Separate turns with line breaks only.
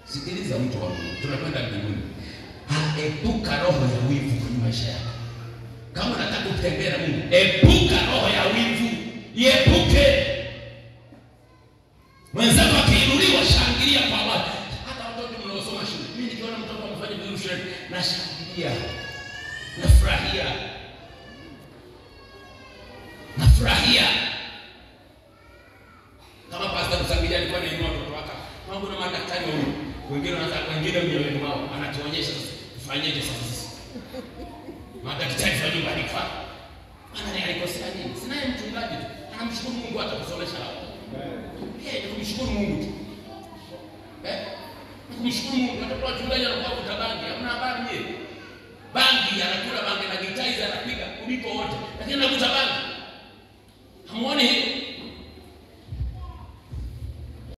Sikiliza mtu wa Mungu, tunakwenda mbinguni. Epuka roho ya wivu kwenye maisha yako. Kama unataka kutembea na Mungu, epuka roho ya wivu. Iepuke. Mwenzako akiinuliwa, shangilia kwa watu. Hata watoto mnaosoma shule, mimi nikiona mtoto anafanya vizuri shule, nashangilia. Nafurahia. Kama Pastor Msangilia alikuwa anainua watoto wake, mambo na madaktari wao. Wengine mioyoni mwao anatuonyesha tufanyeje sasa. Madaktari wa nyumbani kwa. Ana alikosea nini? Sina mchungaji tu. Anamshukuru Mungu atakusomesha hapo. Kumshukuru Mungu tu. Kumshukuru Mungu. Watoto wa wachungaji wanakuwa kutabangi. Hamna habari yeye. Bangi anakula bangi na gitaiza anapiga kuliko wote. Lakini anakuta bangi. Hamuoni